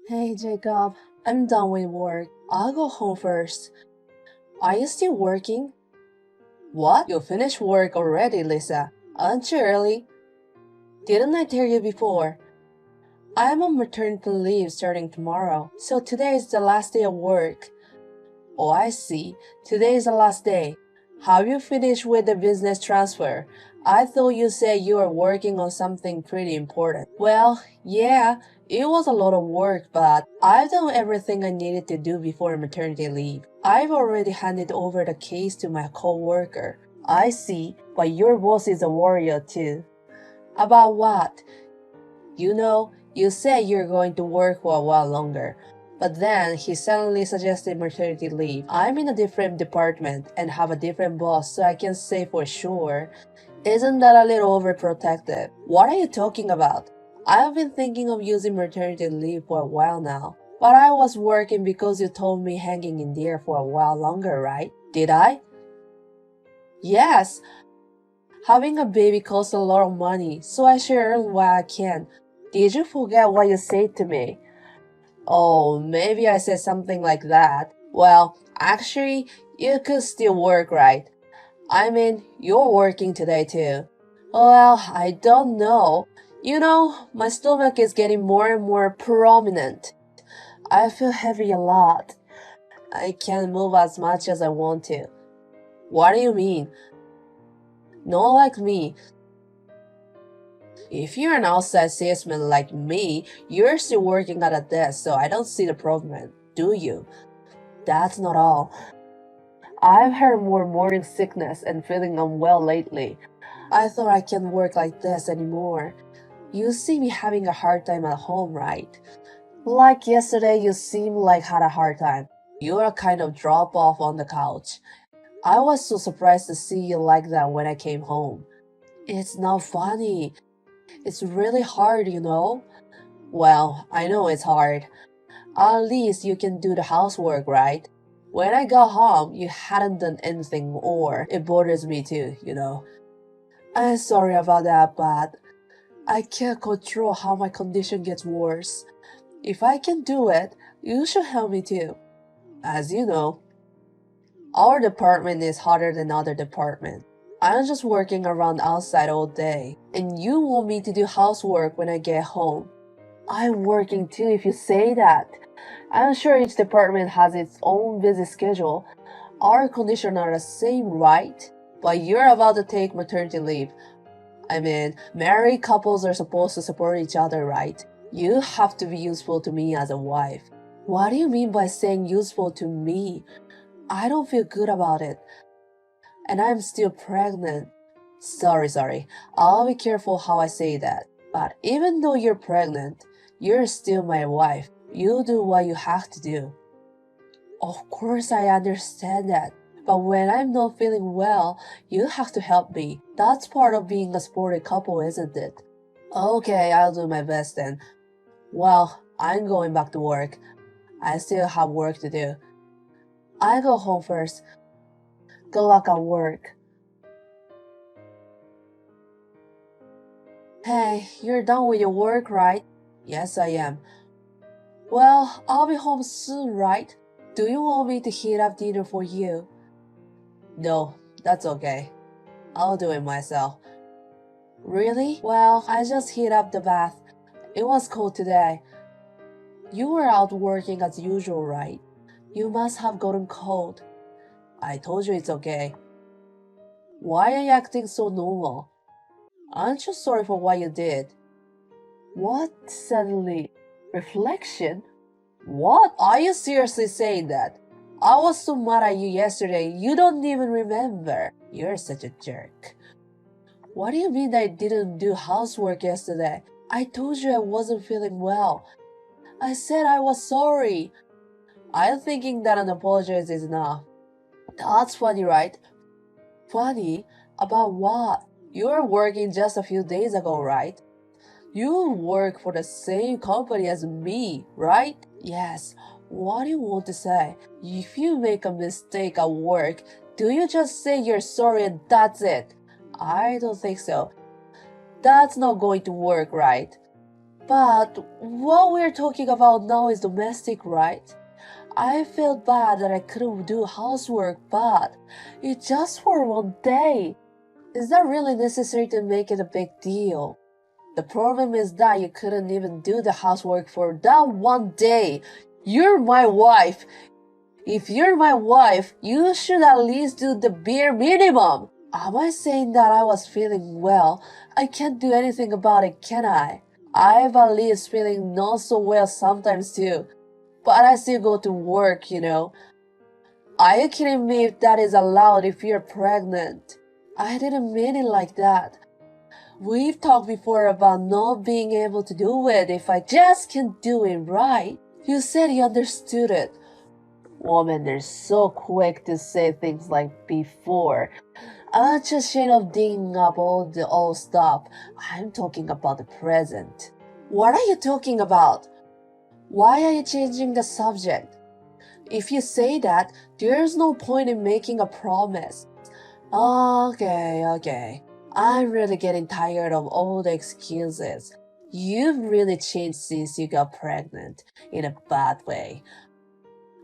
Hey Jacob, I'm done with work. I'll go home first. Are you still working? What? You finished work already, Lisa? Aren't you early? Didn't I tell you before? I'm on maternity leave starting tomorrow, so today is the last day of work. Oh, I see. Today is the last day. Have you finished with the business transfer? I thought you said you were working on something pretty important. Well, yeah, it was a lot of work, but I've done everything I needed to do before maternity leave. I've already handed over the case to my coworker. I see, but your boss is a warrior too. About what? You said you're going to work for a while longer. But then he suddenly suggested maternity leave. I'm in a different department and have a different boss, so I can say for sure. Isn't that a little overprotective? What are you talking about? I've been thinking of using maternity leave for a while now. But I was working because you told me hanging in there for a while longer, right? Did I? Yes. Having a baby costs a lot of money, so I should earn what I can. Did you forget what you said to me? Oh, maybe I said something like that. Well, actually, you could still work, right? I mean, you're working today too. Well, I don't know. My stomach is getting more and more prominent. I feel heavy a lot. I can't move as much as I want to. What do you mean? Not like me. If you're an outside salesman like me, you're still working at a desk, so I don't see the problem, do you? That's not all. I've had more morning sickness and feeling unwell lately. I thought I can't work like this anymore. You see me having a hard time at home, right? Like yesterday, you seemed like had a hard time. You were kind of drop off on the couch. I was so surprised to see you like that when I came home. It's not funny. It's really hard. Well, I know it's hard. At least you can do the housework, right? When I got home, you hadn't done anything, or it bothers me too. I'm sorry about that, but I can't control how my condition gets worse. If I can do it, you should help me too. As you know, our department is harder than other departments. I'm just working around outside all day, and you want me to do housework when I get home. I'm working too if you say that. I'm sure each department has its own busy schedule. Our conditions are the same, right? But you're about to take maternity leave. I mean, married couples are supposed to support each other, right? You have to be useful to me as a wife. What do you mean by saying useful to me? I don't feel good about it. And I'm still pregnant. Sorry. I'll be careful how I say that. But even though you're pregnant, you're still my wife. You do what you have to do. Of course, I understand that. But when I'm not feeling well, you have to help me. That's part of being a sporty couple, isn't it? Okay, I'll do my best then. Well, I'm going back to work. I still have work to do. I go home first. Good luck at work. Hey, you're done with your work, right? Yes, I am. Well, I'll be home soon, right? Do you want me to heat up dinner for you? No, that's okay. I'll do it myself. Really? Well, I just heat up the bath. It was cold today. You were out working as usual, right? You must have gotten cold. I told you it's okay. Why are you acting so normal? Aren't you sorry for what you did? What suddenly? Reflection? What? Are you seriously saying that? I was so mad at you yesterday, you don't even remember. You're such a jerk. What do you mean I didn't do housework yesterday? I told you I wasn't feeling well. I said I was sorry. I'm thinking that an apology is enough. That's funny, right? Funny? About what? You were working just a few days ago, right? You work for the same company as me, right? Yes. What do you want to say? If you make a mistake at work, do you just say you're sorry and that's it? I don't think so. That's not going to work, right? But what we're talking about now is domestic, right? I felt bad that I couldn't do housework, but it's just for one day. Is that really necessary to make it a big deal? The problem is that you couldn't even do the housework for that one day. You're my wife. If you're my wife, you should at least do the bare minimum. Am I saying that I was feeling well? I can't do anything about it, can I? I've at least feeling not so well sometimes too. But I still go to work, you know. Are you kidding me if that is allowed if you're pregnant? I didn't mean it like that. We've talked before about not being able to do it if I just can't do it right. You said you understood it. Women are so quick to say things like before. I'm just ashamed of digging up all the old stuff. I'm talking about the present. What are you talking about? Why are you changing the subject? If you say that, there's no point in making a promise. Okay. I'm really getting tired of all the excuses. You've really changed since you got pregnant, in a bad way.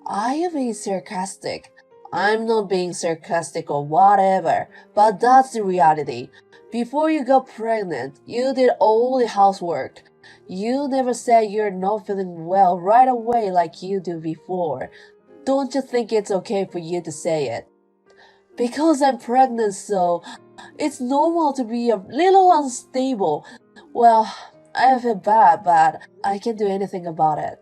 Are you being sarcastic? I'm not being sarcastic or whatever, but that's the reality. Before you got pregnant, you did all the housework. You never said you're not feeling well right away like you do before. Don't you think it's okay for you to say it? Because I'm pregnant, so it's normal to be a little unstable. Well, I feel bad, but I can't do anything about it.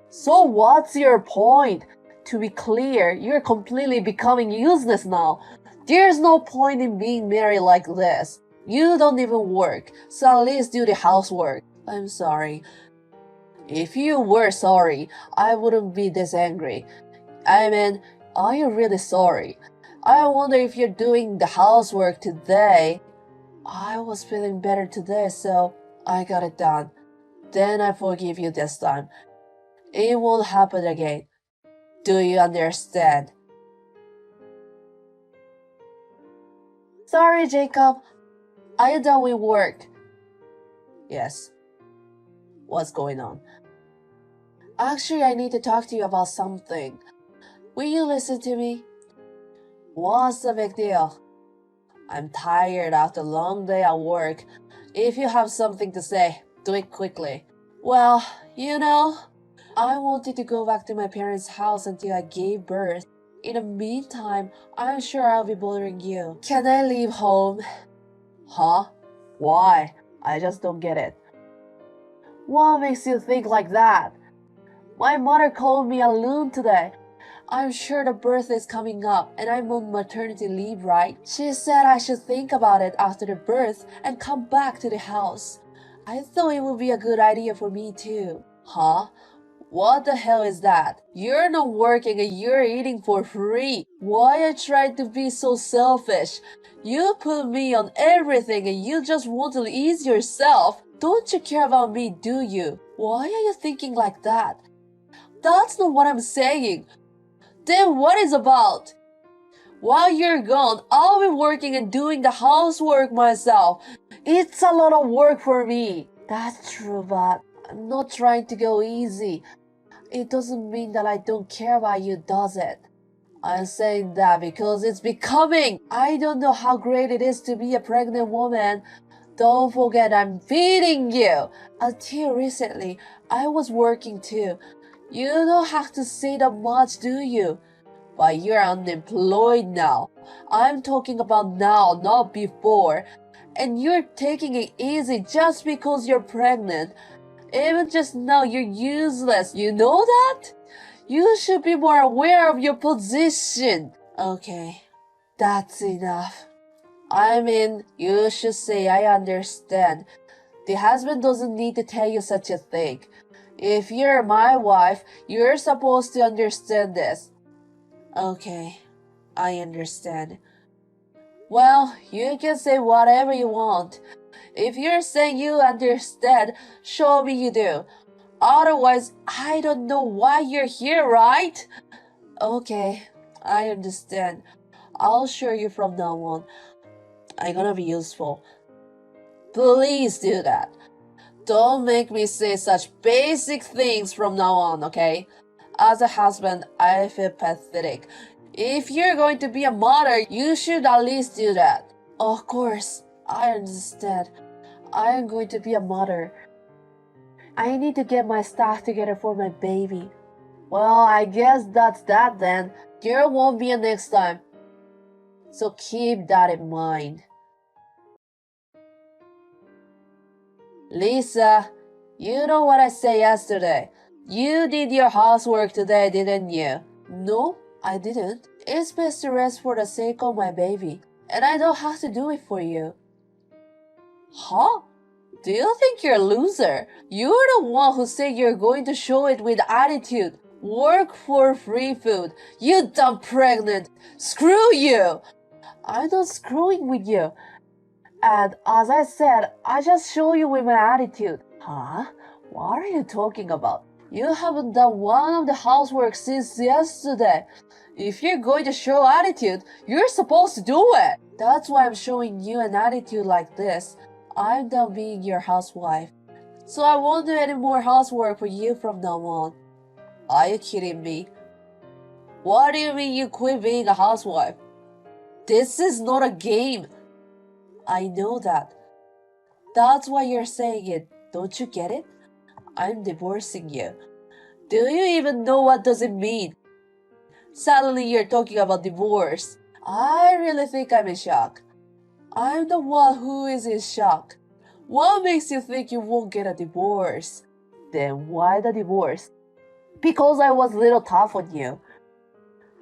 So what's your point? To be clear, you're completely becoming useless now. There's no point in being married like this. You don't even work, so at least do the housework. I'm sorry. If you were sorry, I wouldn't be this angry. I mean, are you really sorry? I wonder if you're doing the housework today. I was feeling better today, so I got it done. Then I forgive you this time. It won't happen again. Do you understand? Sorry, Jacob. Are you done with work? Yes. What's going on? Actually, I need to talk to you about something. Will you listen to me? What's the big deal? I'm tired after a long day at work. If you have something to say, do it quickly. Well, you know, I wanted to go back to my parents' house until I gave birth. In the meantime, I'm sure I'll be bothering you. Can I leave home? Huh? Why? I just don't get it. What makes you think like that? My mother called me a loon today. I'm sure the birth is coming up and I'm on maternity leave, right? She said I should think about it after the birth and come back to the house. I thought it would be a good idea for me too. Huh? What the hell is that? You're not working and you're eating for free. Why are you trying to be so selfish? You put me on everything and you just want to ease yourself. Don't you care about me, do you? Why are you thinking like that? That's not what I'm saying. Then what is about? While you're gone, I'll be working and doing the housework myself. It's a lot of work for me. That's true, but I'm not trying to go easy. It doesn't mean that I don't care about you, does it? I'm saying that because it's becoming. I don't know how great it is to be a pregnant woman. Don't forget I'm feeding you. Until recently, I was working too. You don't have to say that much, do you? But you're unemployed now. I'm talking about now, not before. And you're taking it easy just because you're pregnant. Even just now, you're useless. You know that? You should be more aware of your position. Okay, that's enough. I mean, you should say I understand. The husband doesn't need to tell you such a thing. If you're my wife, you're supposed to understand this. Okay, I understand. Well, you can say whatever you want. If you're saying you understand, show me you do. Otherwise, I don't know why you're here, right? Okay, I understand. I'll show you from now on. I'm gonna be useful. Please do that. Don't make me say such basic things from now on, okay? As a husband, I feel pathetic. If you're going to be a mother, you should at least do that. Of course, I understand. I am going to be a mother. I need to get my stuff together for my baby. Well, I guess that's that then. There won't be a next time. So keep that in mind. Lisa, you know what I said yesterday. You did your housework today, didn't you? No, I didn't. It's best to rest for the sake of my baby, and I don't have to do it for you. Huh? Do you think you're a loser? You're the one who said you're going to show it with attitude. Work for free food. You dumb pregnant. Screw you! I'm not screwing with you. And as I said, I just show you with my attitude. Huh? What are you talking about? You haven't done one of the housework since yesterday. If you're going to show attitude, you're supposed to do it. That's why I'm showing you an attitude like this. I'm done being your housewife. So I won't do any more housework for you from now on. Are you kidding me? What do you mean you quit being a housewife? This is not a game. I know that. That's why you're saying it. Don't you get it? I'm divorcing you. Do you even know what does it mean? Suddenly you're talking about divorce. I really think I'm in shock. I'm the one who is in shock. What makes you think you won't get a divorce? Then why the divorce? Because I was a little tough on you.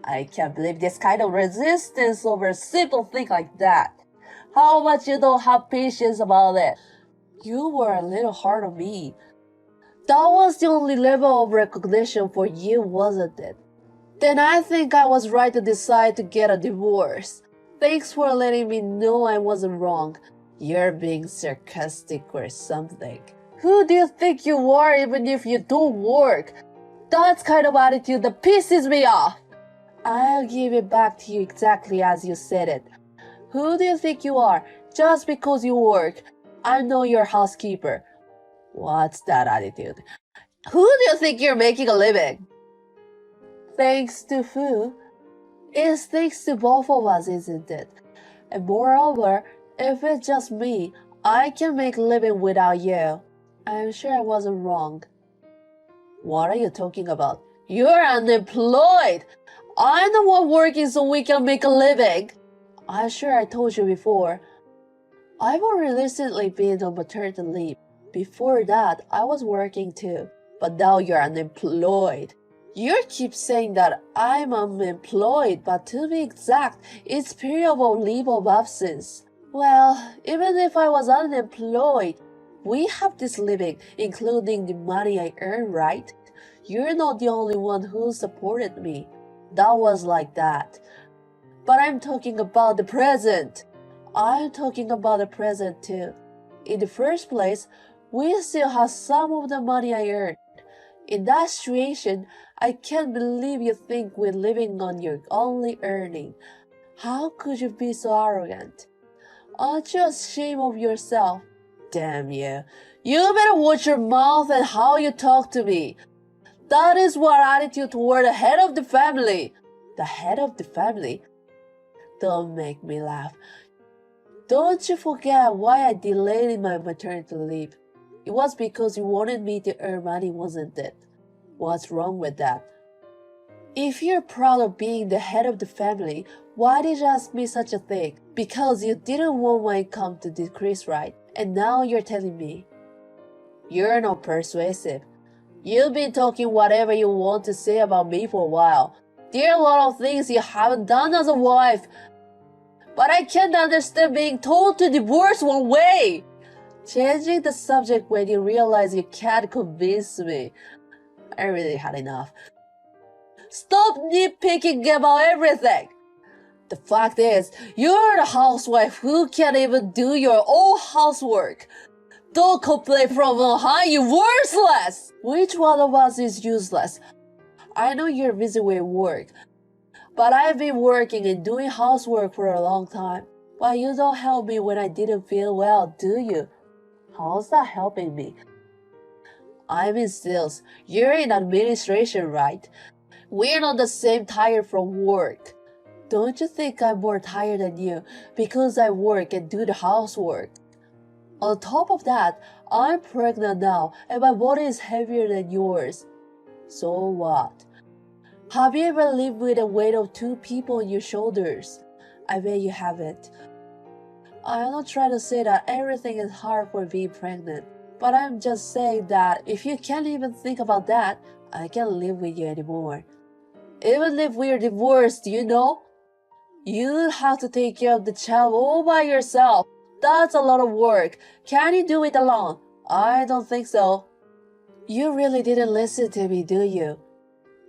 I can't believe this kind of resistance over a simple thing like that. How much you don't have patience about it. You were a little hard on me. That was the only level of recognition for you, wasn't it? Then I think I was right to decide to get a divorce. Thanks for letting me know I wasn't wrong. You're being sarcastic or something. Who do you think you are even if you don't work? That's kind of attitude that pisses me off. I'll give it back to you exactly as you said it. Who do you think you are? Just because you work. I'm not your housekeeper. What's that attitude? Who do you think you're making a living? Thanks to who? It's thanks to both of us, isn't it? And moreover, if it's just me, I can make a living without you. I'm sure I wasn't wrong. What are you talking about? You're unemployed! I'm the one working so we can make a living. I'm sure I told you before. I've only recently been on maternity leave. Before that, I was working too. But now you're unemployed. You keep saying that I'm unemployed, but to be exact, it's period of leave of absence. Well, even if I was unemployed, we have this living, including the money I earn, right? You're not the only one who supported me. That was like that. But I'm talking about the present. I'm talking about the present too. In the first place, we still have some of the money I earned. In that situation, I can't believe you think we're living on your only earning. How could you be so arrogant? Aren't you ashamed of yourself? Damn you. You better watch your mouth and how you talk to me. That is what attitude toward the head of the family. The head of the family? Don't make me laugh. Don't you forget why I delayed my maternity leave. It was because you wanted me to earn money, wasn't it? What's wrong with that? If you're proud of being the head of the family, why did you ask me such a thing? Because you didn't want my income to decrease, right? And now you're telling me. You're not persuasive. You've been talking whatever you want to say about me for a while. There are a lot of things you haven't done as a wife. But I can't understand being told to divorce one way. Changing the subject when you realize you can't convince me. I really had enough. Stop nitpicking about everything. The fact is, you're the housewife who can't even do your own housework. Don't complain from on high, you worthless! Which one of us is useless? I know you're busy with work, but I've been working and doing housework for a long time. But you don't help me when I didn't feel well, do you? How's that helping me? I'm in sales. You're in administration, right? We're not the same tired from work. Don't you think I'm more tired than you because I work and do the housework? On top of that, I'm pregnant now and my body is heavier than yours. So what? Have you ever lived with the weight of two people on your shoulders? I bet you haven't. I'm not trying to say that everything is hard for being pregnant, but I'm just saying that if you can't even think about that, I can't live with you anymore. Even if we're divorced, you know, you have to take care of the child all by yourself. That's a lot of work. Can you do it alone? I don't think so. You really didn't listen to me, do you?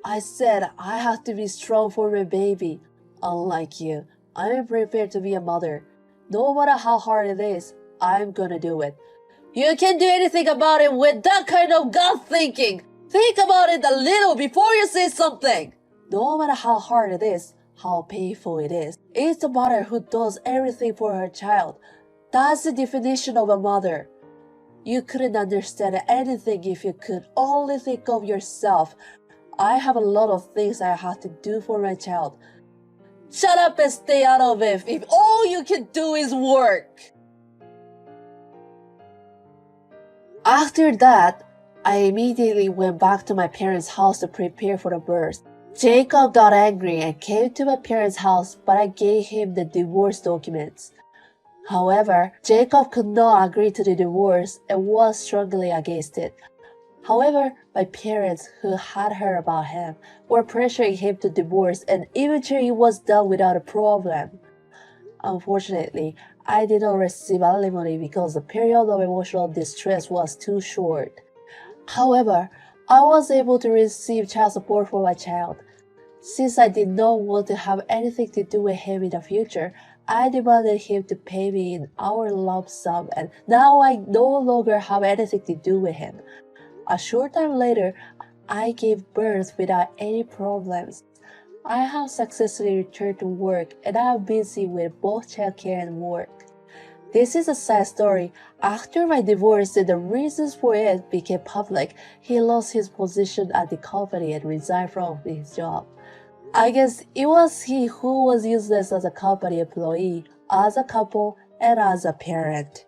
I said I have to be strong for my baby. Unlike you, I'm prepared to be a mother. No matter how hard it is, I'm gonna do it. You can't do anything about it with that kind of gut thinking. Think about it a little before you say something. No matter how hard it is, how painful it is, it's the mother who does everything for her child. That's the definition of a mother. You couldn't understand anything if you could only think of yourself. I have a lot of things I have to do for my child. Shut up and stay out of it if all you can do is work. After that, I immediately went back to my parents' house to prepare for the birth. Jacob got angry and came to my parents' house, but I gave him the divorce documents. However, Jacob could not agree to the divorce and was struggling against it. However, my parents, who had heard about him, were pressuring him to divorce, and eventually it was done without a problem. Unfortunately, I did not receive alimony because the period of emotional distress was too short. However, I was able to receive child support for my child. Since I did not want to have anything to do with him in the future, I demanded him to pay me in our lump sum, and now I no longer have anything to do with him. A short time later, I gave birth without any problems. I have successfully returned to work and I am busy with both childcare and work. This is a sad story. After my divorce and the reasons for it became public, he lost his position at the company and resigned from his job. I guess it was he who was useless as a company employee, as a couple, and as a parent.